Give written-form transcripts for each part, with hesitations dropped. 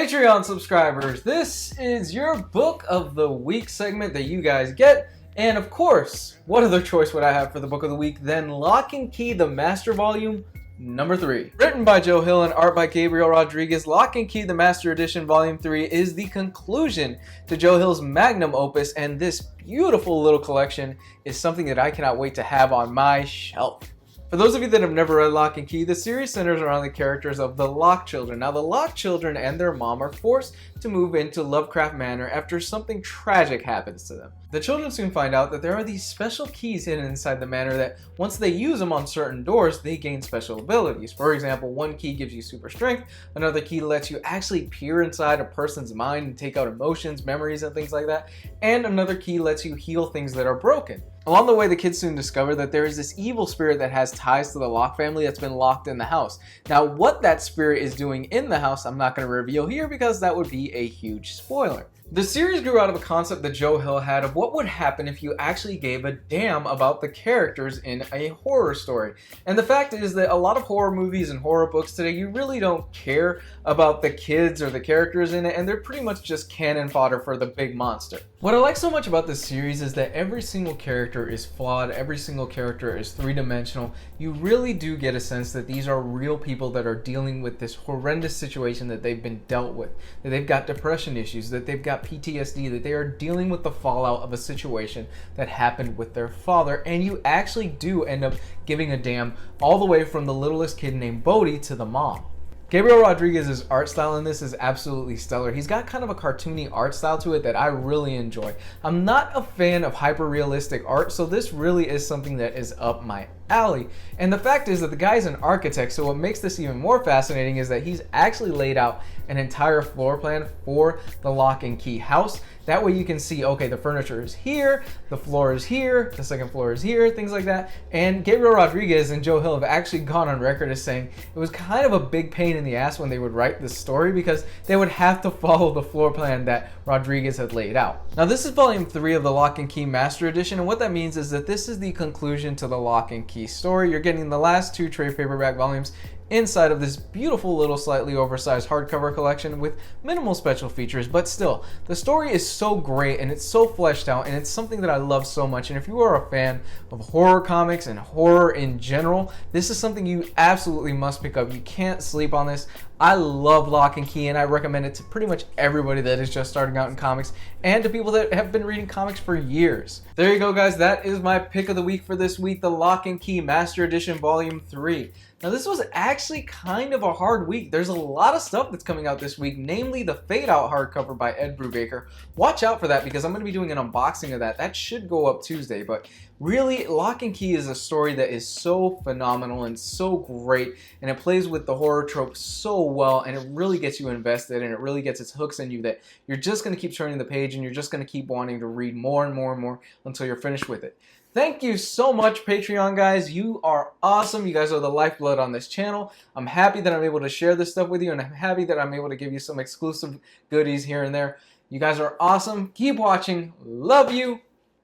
Patreon subscribers, this is your Book of the Week segment that you guys get. And of course, what other choice would I have for the Book of the Week than Locke and Key, the Master Volume number 3. Written by Joe Hill and art by Gabriel Rodriguez, Locke and Key, the Master Edition Volume 3 is the conclusion to Joe Hill's magnum opus, and this beautiful little collection is something that I cannot wait to have on my shelf. For those of you that have never read Locke and Key, the series centers around the characters of the Locke children. Now, the Locke children and their mom are forced to move into Lovecraft Manor after something tragic happens to them. The children soon find out that there are these special keys hidden inside the manor that once they use them on certain doors, they gain special abilities. For example, one key gives you super strength, another key lets you actually peer inside a person's mind and take out emotions, memories, and things like that, and another key lets you heal things that are broken. Along the way, the kids soon discover that there is this evil spirit that has ties to the Locke family that's been locked in the house. Now, what that spirit is doing in the house, I'm not going to reveal here because that would be a huge spoiler. The series grew out of a concept that Joe Hill had of what would happen if you actually gave a damn about the characters in a horror story. And the fact is that a lot of horror movies and horror books today, you really don't care about the kids or the characters in it, and they're pretty much just cannon fodder for the big monster. What I like so much about this series is that every single character is flawed, every single character is three-dimensional. You really do get a sense that these are real people that are dealing with this horrendous situation that they've been dealt with, that they've got depression issues, that they've got PTSD, that they are dealing with the fallout of a situation that happened with their father, and you actually do end up giving a damn all the way from the littlest kid named Bodhi to the mom. Gabriel Rodriguez's art style in this is absolutely stellar. He's got kind of a cartoony art style to it that I really enjoy. I'm not a fan of hyper-realistic art, so this really is something that is up my alley. And the fact is that the guy's an architect, so what makes this even more fascinating is that he's actually laid out an entire floor plan for the Locke and Key house. That way you can see, okay, the furniture is here, the floor is here, the second floor is here, things like that. And Gabriel Rodriguez and Joe Hill have actually gone on record as saying it was kind of a big pain in the ass when they would write this story because they would have to follow the floor plan that Rodriguez had laid out. Now, this is volume 3 of the Locke and Key Master Edition, and what that means is that this is the conclusion to the Locke and Key story. You're getting the last 2 trade paperback volumes inside of this beautiful little slightly oversized hardcover collection with minimal special features, but still, the story is so great and it's so fleshed out and it's something that I love so much. And if you are a fan of horror comics and horror in general, this is something you absolutely must pick up. You can't sleep on this. I love Locke and Key and I recommend it to pretty much everybody that is just starting out in comics and to people that have been reading comics for years. There you go, guys. That is my pick of the week for this week, the Locke and Key Master Edition Volume 3. Now, this was actually kind of a hard week. There's a lot of stuff that's coming out this week, namely the Fade Out hardcover by Ed Brubaker. Watch out for that because I'm going to be doing an unboxing of that. That should go up Tuesday, but really, Locke and Key is a story that is so phenomenal and so great, and it plays with the horror trope so well, and it really gets you invested, and it really gets its hooks in you that you're just going to keep turning the page, and you're just going to keep wanting to read more and more and more until you're finished with it. Thank you so much, Patreon guys. You are awesome. You guys are the lifeblood on this channel. I'm happy that I'm able to share this stuff with you, and I'm happy that I'm able to give you some exclusive goodies here and there. You guys are awesome. Keep watching. Love you.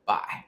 Bye.